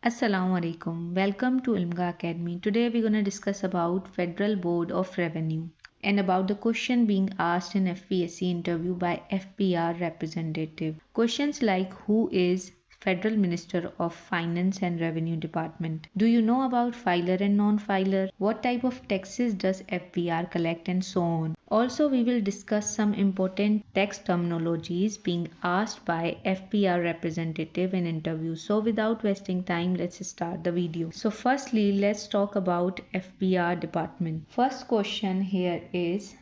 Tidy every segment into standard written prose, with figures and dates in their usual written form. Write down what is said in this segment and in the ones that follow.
Assalamu alaikum. Welcome to Ilmga Academy. Today we're going to discuss about Federal Board of Revenue and about the question being asked in FPSC interview by FBR representative. Questions like who is Federal Minister of Finance and Revenue Department? Do you know about filer and non-filer? What type of taxes does FBR collect and so on? Also, we will discuss some important tax terminologies being asked by FBR representative in interview. So without wasting time, let's start the video. So firstly, let's talk about FBR department. First question here is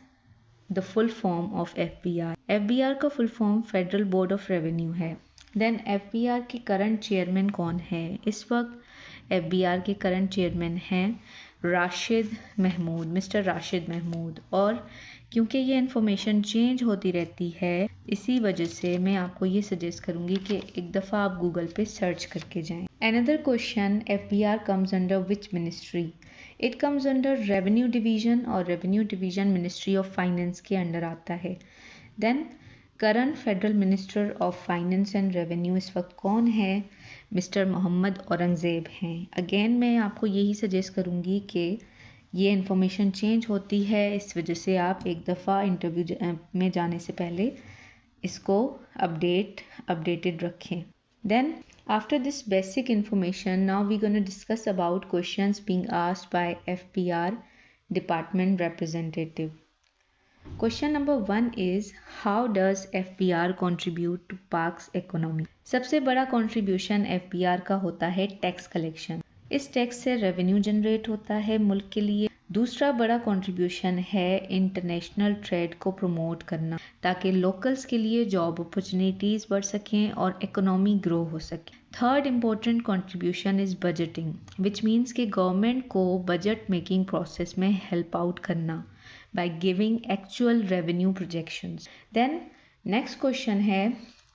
the full form of FBR. FBR का full form Federal Board of Revenue है. Then FBR के current chairman कौन है? इस वक्त FBR के current chairman हैं Rashid Mahmood, mister Rashid Mahmood. और क्योंकि ये इन्फॉर्मेशन चेंज होती रहती है, इसी वजह से मैं आपको ये सजेस्ट करूँगी कि एक दफ़ा आप गूगल पे सर्च करके जाएं। Another question, FBR comes under which ministry? It comes under revenue division और revenue division ministry of finance के अंडर आता है। Then current federal minister of finance and revenue इस वक्त कौन है? मिस्टर मोहम्मद औरंगज़ेब हैं। अगेन मैं आपको यही सजेस्ट करूँगी कि ये इन्फॉर्मेशन चेंज होती है, इस वजह से आप एक दफ़ा इंटरव्यू में जाने से पहले इसको अपडेटेड रखें। Then after this basic information, now we gonna discuss about questions being asked by FBR department representative. Question number 1 is how does FBR contribute to parks economy? सबसे बड़ा कंट्रीब्यूशन FBR का होता है टैक्स कलेक्शन। इस tax से revenue generate होता है मुल्क के लिए। दूसरा बड़ा कंट्रीब्यूशन है इंटरनेशनल ट्रेड को प्रमोट करना, ताकि लोकल्स के लिए जॉब अपॉर्चुनिटीज़ बढ़ सकें और इकोनॉमी ग्रो हो सके। Third important contribution is budgeting, which means कि गवर्नमेंट को बजट मेकिंग प्रोसेस में हेल्प आउट करना by giving actual revenue projections. Then next question है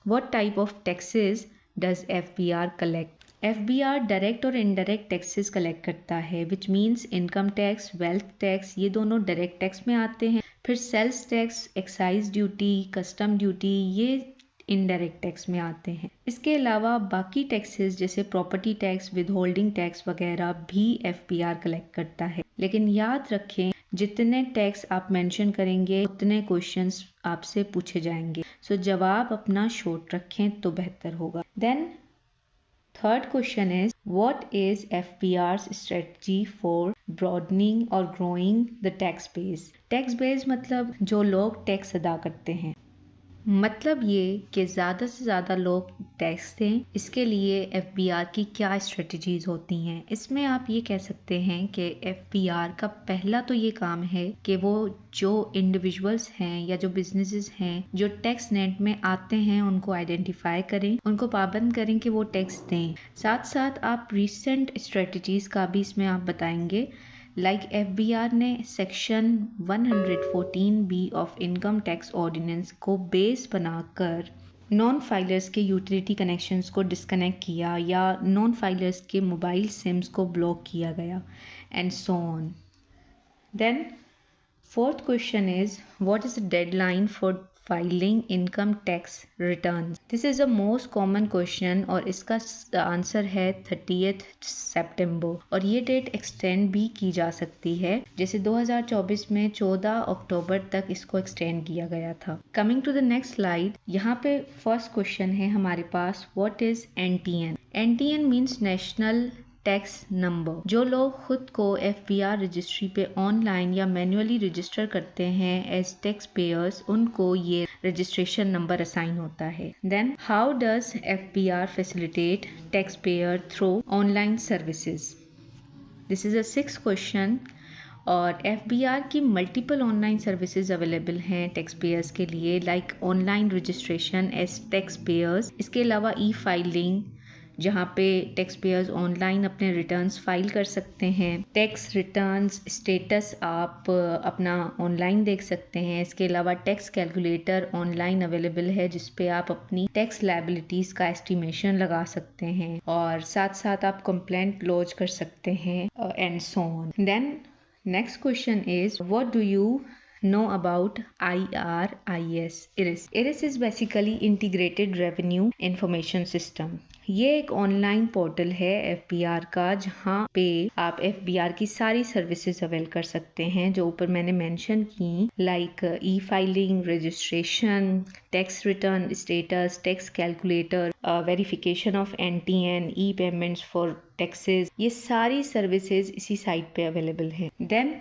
what type of taxes does FBR collect? FBR direct और indirect taxes collect करता है, which means income tax, wealth tax, ये दोनों direct tax में आते हैं। फिर sales tax, excise duty, custom duty, ये इनडायरेक्ट टैक्स में आते हैं। इसके अलावा बाकी टैक्सेस जैसे property tax, withholding tax वगैरह भी FBR कलेक्ट करता है। लेकिन याद रखें, जितने टैक्स आप मेंशन करेंगे उतने क्वेश्चंस आपसे पूछे जाएंगे, सो जवाब अपना शॉर्ट रखें तो बेहतर होगा। Then third question is what is FBR's strategy for broadening और growing the tax base? Tax base मतलब जो लोग टैक्स अदा करते हैं, मतलब ये कि ज़्यादा से ज़्यादा लोग टैक्स दें। इसके लिए FBR की क्या स्ट्रेटजीज़ होती हैं? इसमें आप ये कह सकते हैं कि FBR का पहला तो ये काम है कि वो जो इंडिविजुअल्स हैं या जो बिजनेसेस हैं जो टैक्स नेट में आते हैं उनको आइडेंटिफाई करें, उनको पाबंद करें कि वो टैक्स दें। साथ साथ आप रिसेंट स्ट्रेटजीज़ का भी इसमें आप बताएंगे। लाइक FBR ने section 114B of income tax ordinance को बेस बनाकर नॉन फाइलर्स के यूटिलिटी कनेक्शंस को डिस्कनेक्ट किया या नॉन फाइलर्स के मोबाइल सिम्स को ब्लॉक किया गया and so on. Then fourth question is what is the deadline for filing income tax return? This is a most common question और इसका आंसर है 30th सितंबर और ये डेट एक्सटेंड भी की जा सकती है, जैसे 2024 में 14 अक्टूबर तक इसको एक्सटेंड किया गया था। Coming to the next slide, यहाँ पे फर्स्ट क्वेश्चन है हमारे पास what is NTN? NTN means national tax number. जो लोग खुद को FBR रजिस्ट्री पे ऑनलाइन या मैन्युअली रजिस्टर करते हैं एज टैक्स पेयर्स, उनको ये रजिस्ट्रेशन नंबर असाइन होता है। Then how does FBR facilitate tax payer through online services? This is a sixth question और FBR की मल्टीपल ऑनलाइन सर्विसेज अवेलेबल हैं टैक्स पेयर्स के लिए, like online registration as tax payers. इसके अलावा filing, जहाँ पे टैक्स पेयर्स ऑनलाइन अपने रिटर्न्स फाइल कर सकते हैं। टैक्स रिटर्न्स स्टेटस आप अपना ऑनलाइन देख सकते हैं। इसके अलावा टैक्स कैलकुलेटर ऑनलाइन अवेलेबल है, जिस पे आप अपनी टैक्स लायबिलिटीज़ का एस्टिमेशन लगा सकते हैं और साथ साथ आप कंप्लेंट लॉन्च कर सकते हैं and so on. Then next question is what do you know about IRIS? IRIS is basically Integrated Revenue Information System. ये एक ऑनलाइन पोर्टल है FBR का, जहाँ पे आप FBR की सारी सर्विसेज अवेल कर सकते हैं जो ऊपर मैंने मेंशन की, like e filing, registration, tax return status, tax calculator, verification of NTN, e payments for taxes. ये सारी सर्विसेज इसी साइट पे अवेलेबल हैं। देन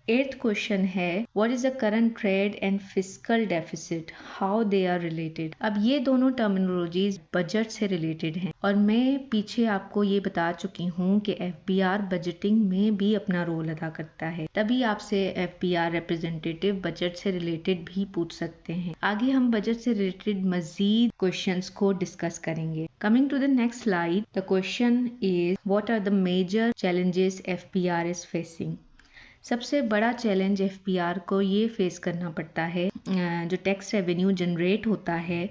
8th क्वेश्चन है, what is the current trade and fiscal deficit, how they are related. अब ये दोनों terminologies budget से रिलेटेड हैं और मैं पीछे आपको ये बता चुकी हूँ कि FBR बजटिंग में भी अपना रोल अदा करता है, तभी आपसे FBR रिप्रेजेंटेटिव बजट से रिलेटेड भी पूछ सकते हैं। आगे हम बजट से रिलेटेड मजीद क्वेश्चंस को डिस्कस करेंगे। Coming to the next slide, the question is, what are the major challenges FBR is facing? सबसे बड़ा चैलेंज FBR को ये फेस करना पड़ता है, जो टैक्स रेवेन्यू जनरेट होता है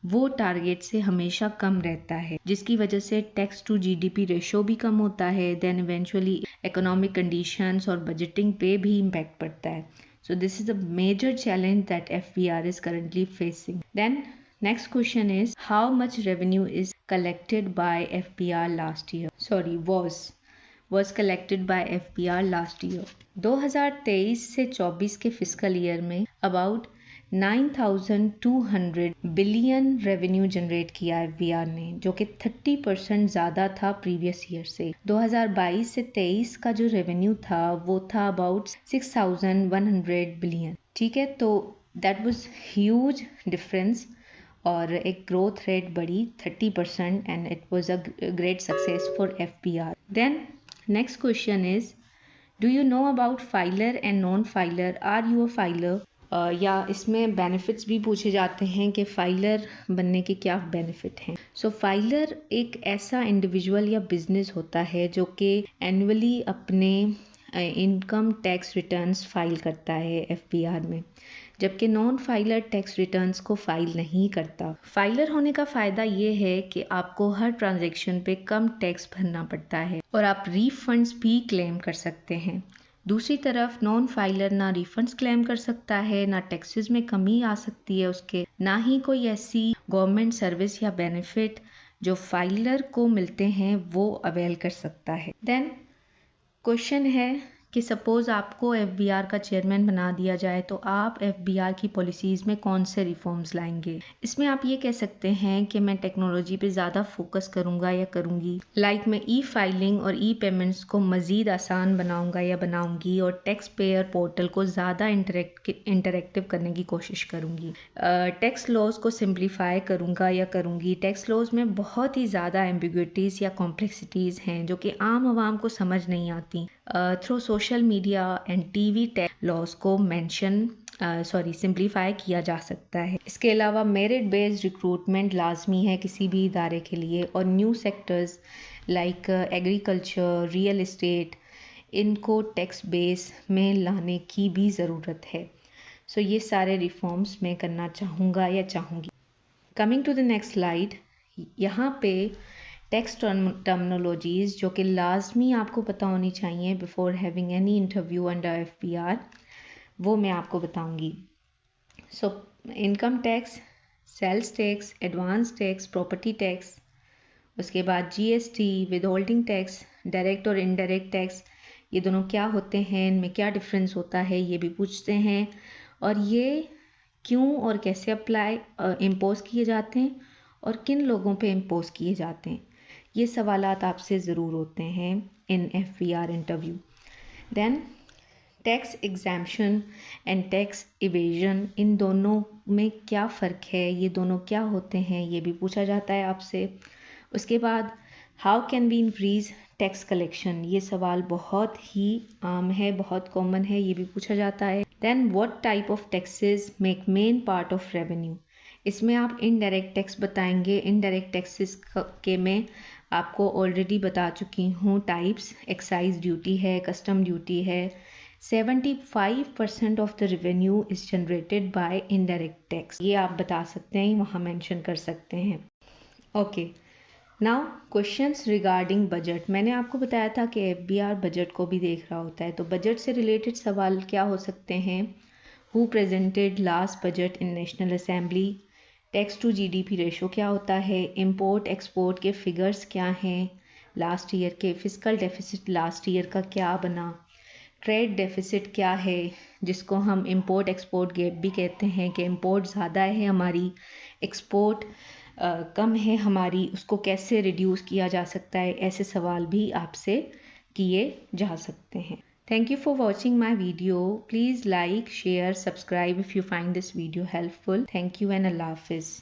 वो टारगेट से हमेशा कम रहता है, जिसकी वजह से टैक्स टू GDP रेशो भी कम होता है। देन इवेंचुअली इकोनॉमिक कंडीशंस और बजटिंग पे भी इम्पैक्ट पड़ता है। So this is the major challenge that FBR is currently facing. Then next question is, how much revenue is collected by FBR last year, sorry was collected by FBR last year. 2023 से 24 के fiscal year में about 9,200 billion revenue generate किया FBR ने, जो कि 30% ज़्यादा था previous year से। 2022 से 23 का जो रेवेन्यू था वो था अबाउट 6,100 बिलियन। ठीक है, तो दैट वाज ह्यूज डिफरेंस और एक ग्रोथ रेट बढ़ी 30% and it was a great success for FBR. Then next question is, do you know about filer and non-filer? Are you a filer? या इसमें benefits भी पूछे जाते हैं कि फाइलर बनने के क्या बेनिफिट हैं। सो फाइलर एक ऐसा इंडिविजुअल या बिजनेस होता है जो कि एनुअली अपने इनकम टैक्स रिटर्न्स फाइल करता है FBR में, जबकि नॉन फाइलर टैक्स रिटर्न्स को फाइल नहीं करता। फाइलर होने का फ़ायदा ये है कि आपको हर ट्रांजैक्शन पे कम टैक्स भरना पड़ता है और आप रीफंड्स भी क्लेम कर सकते हैं। दूसरी तरफ नॉन फाइलर ना रिफंड्स क्लेम कर सकता है, ना टैक्सेस में कमी आ सकती है उसके, ना ही कोई ऐसी गवर्नमेंट सर्विस या बेनिफिट जो फाइलर को मिलते हैं वो अवेल कर सकता है। देन क्वेश्चन है कि सपोज आपको FBR का चेयरमैन बना दिया जाए तो आप FBR की पॉलिसीज़ में कौन से रिफॉर्म्स लाएंगे। इसमें आप ये कह सकते हैं कि मैं टेक्नोलॉजी पे ज़्यादा फोकस करूँगा या करूँगी, लाइक मैं ई-फाइलिंग और ई-पेमेंट्स को मज़ीद आसान बनाऊँगा या बनाऊँगी और टैक्स पेयर पोर्टल को ज़्यादा इंटरेक्टिव करने की कोशिश करूँगी। टैक्स लॉज को सिंप्लीफाई करूँगा या करूँगी। टैक्स लॉज में बहुत ही ज़्यादा एम्बिग्विटीज़ या कॉम्प्लेक्सिटीज़ हैं जो कि आम आवाम को समझ नहीं आती। Through social media and TV tax laws को सिंप्लीफाई किया जा सकता है। इसके अलावा मेरिट बेस्ड रिक्रूटमेंट लाजमी है किसी भी इदारे के लिए और new sectors like agriculture, real estate, इनको टैक्स बेस में लाने की भी ज़रूरत है। सो ये सारे रिफॉर्म्स मैं करना चाहूँगा या चाहूँगी। Coming to the next slide, यहाँ पे टैक्स टर्मिनोलॉजीज जो कि लाजमी आपको पता होनी चाहिए before having any interview under FBR, वो मैं आपको बताऊंगी। So income tax, sales tax, advance tax, property tax, उसके बाद GST, विदहोल्डिंग टैक्स, डायरेक्ट और इनडायरेक्ट टैक्स, ये दोनों क्या होते हैं, इनमें क्या डिफरेंस होता है, ये भी पूछते हैं। और ये क्यों और कैसे अप्लाई इम्पोज किए जाते हैं और किन लोगों पे इम्पोज किए जाते हैं, ये सवालात आपसे ज़रूर होते हैं इन FBR interview. Then tax exemption and tax evasion, इन दोनों में क्या फ़र्क है, ये दोनों क्या होते हैं, ये भी पूछा जाता है आपसे। उसके बाद how can we increase tax collection, ये सवाल बहुत ही आम है, बहुत कॉमन है, ये भी पूछा जाता है। Then what type of taxes make main part of revenue, इसमें आप इनडायरेक्ट टैक्स बताएंगे। इनडायरेक्ट टैक्सेस के मैं आपको ऑलरेडी बता चुकी हूँ टाइप्स, एक्साइज ड्यूटी है, कस्टम ड्यूटी है। 75% of the revenue is generated by indirect tax, ये आप बता सकते हैं, वहाँ मेंशन कर सकते हैं। Okay, now questions regarding budget. मैंने आपको बताया था कि FBR बजट को भी देख रहा होता है, तो बजट से रिलेटेड सवाल क्या हो सकते हैं। Who presented last budget in national assembly, tax to GDP ratio क्या होता है, इंपोर्ट एक्सपोर्ट के फिगर्स क्या हैं लास्ट ईयर के, फिस्कल डेफिसिट लास्ट ईयर का क्या बना, ट्रेड डेफिसिट क्या है जिसको हम इंपोर्ट एक्सपोर्ट गैप भी कहते हैं कि इंपोर्ट ज़्यादा है हमारी, एक्सपोर्ट कम है हमारी, उसको कैसे रिड्यूस किया जा सकता है, ऐसे सवाल भी आपसे किए जा सकते हैं। Thank you for watching my video. Please like, share, subscribe if you find this video helpful. Thank you and Allah Hafiz.